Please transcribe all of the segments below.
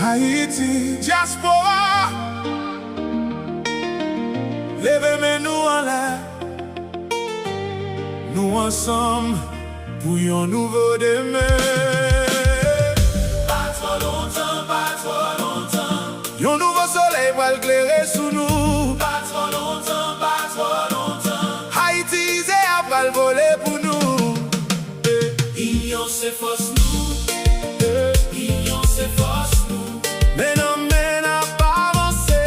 Haïti, diaspora, levez nous en l'air, nous ensemble pour un nouveau demain. Pas trop longtemps, pas trop longtemps. Un nouveau soleil va éclairer sous nous. Pas trop longtemps, pas trop longtemps. Haïti, c'est après le voler pour nous. Union c'est force nous. Union c'est force nous. Mais non, mais n'a pas avancé.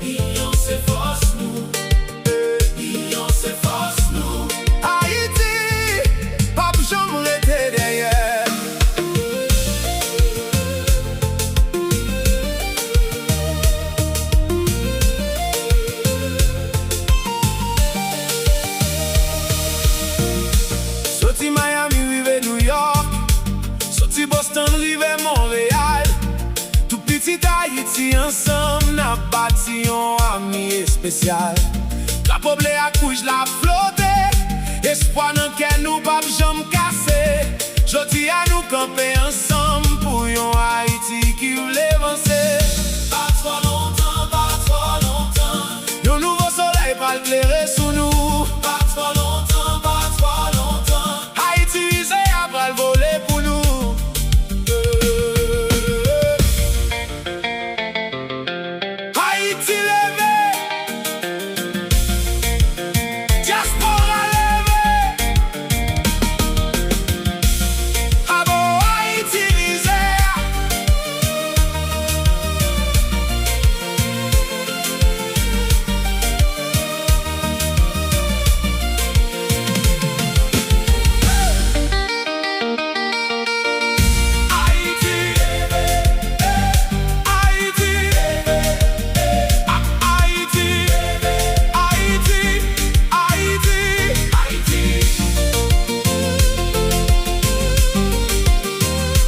Union c'est force nous. Union c'est force nous. Haïti, pas pour jamais rester derrière. Sorti Miami, rive New York. Sorti Boston, rive Montréal. Tout petit Haïti ensemble n'a bâti un ami spécial. La poble accouche la flotte. Espoir dans qu'elle nous pas jamais cassé. Jodi à nous camper ensemble pour un Haïti qui voulait avancer. Pas trop longtemps, pas trop longtemps. Un nouveau soleil va éclairer sous nous. Pas trop longtemps, pas trop longtemps. Haïti, c'est après le voler pour nous. Haïti levé, diaspora levé. Ah bon, Haïti misère. Haïti levé, Haïti levé. Haïti, Haïti, Haïti, Haïti.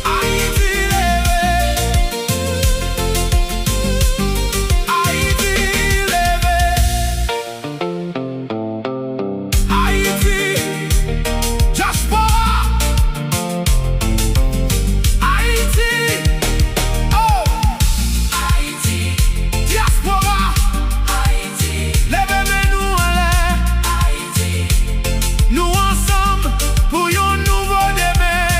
Haïti levé, Haïti levé. Haïti, diaspora. Haïti, oh, Haïti, diaspora. Haïti, Levez nous en l'air, Haïti. nous ensemble pour un nouveau demain.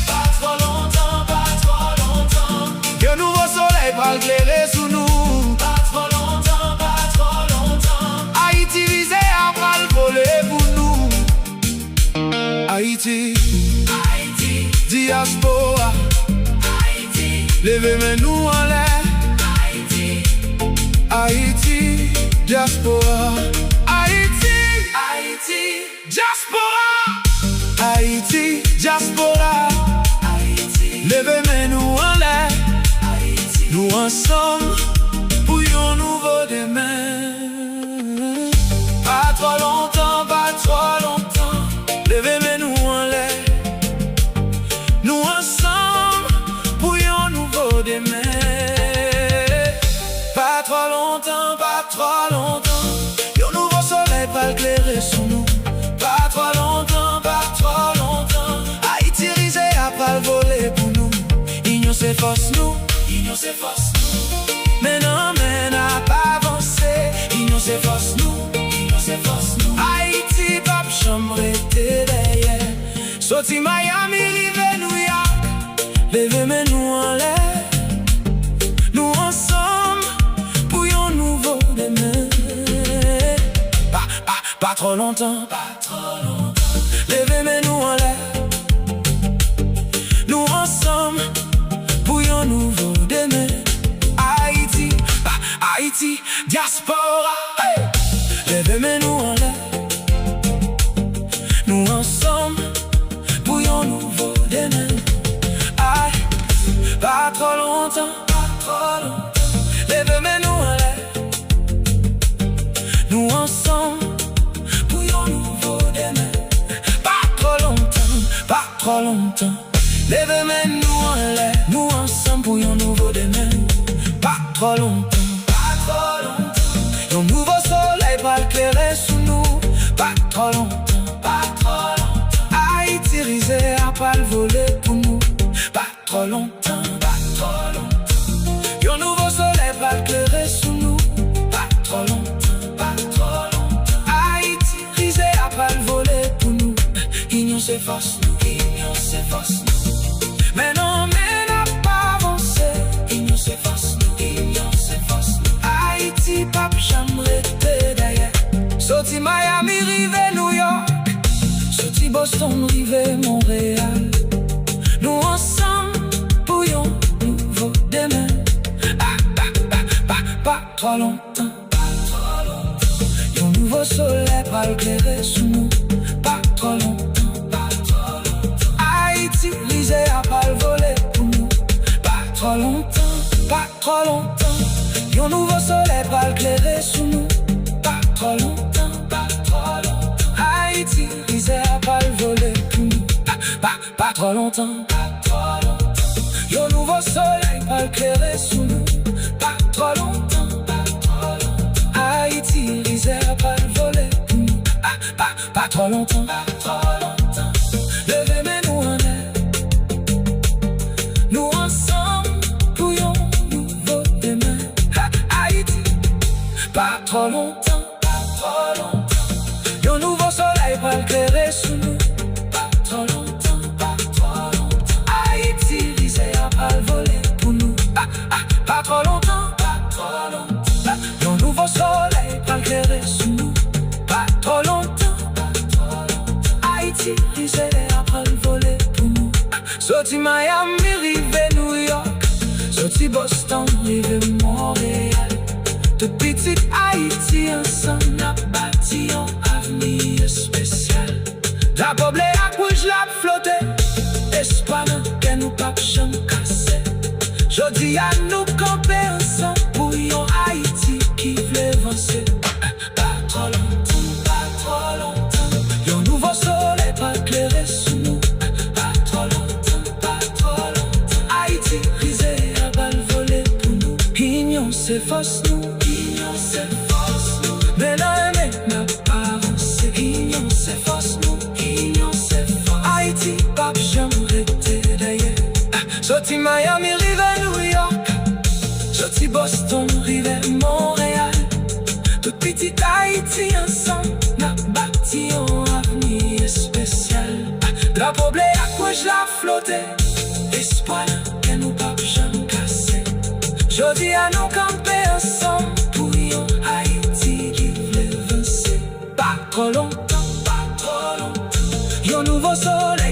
Pas trop longtemps, pas trop longtemps. Un nouveau soleil va éclairer sous nous. Pas trop longtemps, pas trop longtemps. Haïti visé après le voler pour nous. Haïti, Haïti, diaspora, Haïti, levez nous en l'air. Haïti, Haïti, diaspora, Haïti, Haïti, diaspora, Haïti, diaspora, Haïti, levez nous en l'air. Haïti. Nous ensemble pour un nouveau demain. Pas trop longtemps, pas trop longtemps. Levez nous en l'air. Nous ensemble pour un nouveau demain. Pas trop longtemps, pas trop longtemps. Un nouveau soleil va éclairer sous nous. Pas trop longtemps, pas trop longtemps. Haïti risé après le voler pour nous. Union c'est force nous. Union c'est force nous. Mais non, mais n'a pas avancé. Union c'est force nous. Union c'est force nous. Haïti, pape, chambre était derrière. Sorti Miami, rive New York. Levez nous en l'air. Nous ensemble pour un nouveau demain. Pas trop longtemps. Pas trop longtemps. Levez nous en l'air. Nous ensemble pour un nouveau demain. Haïti, Haïti, diaspora. Hey! Levez nous en l'air. Nous ensemble pour un nouveau demain. Aïe, pas trop longtemps, pas trop longtemps. Levez nous en l'air. Nous ensemble pour un nouveau demain. Pas trop longtemps, pas trop longtemps. Levez nous en l'air. Nous ensemble pour un nouveau demain. Pas trop longtemps, Pas trop longtemps. un nouveau soleil va éclairer sous nous. Pas trop longtemps, Pas trop longtemps. Haïti risé à pas le voler pour nous. Pas trop longtemps, Pas trop force nous, union c'est force nous. Mais non, mais n'a pas avancé. Union c'est force nous, union c'est force nous. Haïti, pape, j'aimerais te d'ailleurs. Sorti Miami, rive New York. Sorti Boston, rive Montréal. Nous ensemble, bouillons, nouveau demain. Pas trop longtemps. Yon nouveau soleil va éclairer sous nous. Pas trop longtemps. Haïti, lisez à pas le voler pour nous. Pas trop longtemps. Pas trop longtemps. Yon nouveau soleil va éclairer sous nous. Pas trop longtemps. Haïti, lisez à pas le voler pour nous. Pas trop longtemps. Yon nouveau soleil va éclairer sous nous. Pas trop longtemps. Haïti, l'Isère, pas le voler pour nous. Pas trop longtemps. Levez mais nous en air. Nous ensemble, bouillons, nouveau demain. Haïti, pas trop longtemps. Yon nouveau soleil va éclairer sous nous. Pas trop longtemps. Haïti, l'Isère, pas le voler pour nous. Pas trop longtemps. Yon nouveau soleil va éclairer sous nous. Pas trop longtemps. Haïti, l'Isère, pas le voler pour nous. Sorti Miami, rive New York. Sorti Boston, rive Montréal. De petit Haïti, ensemble, n'a bâti un avenir spécial. La boble à couche, la flotte. Espagne, qu'elle nous pas jamais cassé. Jodi à nous camper ensemble pour yon Haïti qui veut avancer. Pas trop longtemps. Yon nouveau soleil va éclairer sous nous. Pas trop longtemps. Haïti, risé à balle voler pour nous. Union c'est force nous. Mais là, n'a pas avancé. Union c'est force nous. Haïti, pape, j'aimerais te d'ailleurs. Sorti Miami, rive New York. Sorti Boston, rive Montréal. Tout petit Haïti ensemble, n'a bâti un avenir spécial. La boble à quoi je la flottais. Espoir qu'elle nous pas jamais cassé. Jodi à nous camper ensemble pour yon Haïti qui veut avancer. Pas trop longtemps. Yon nouveau soleil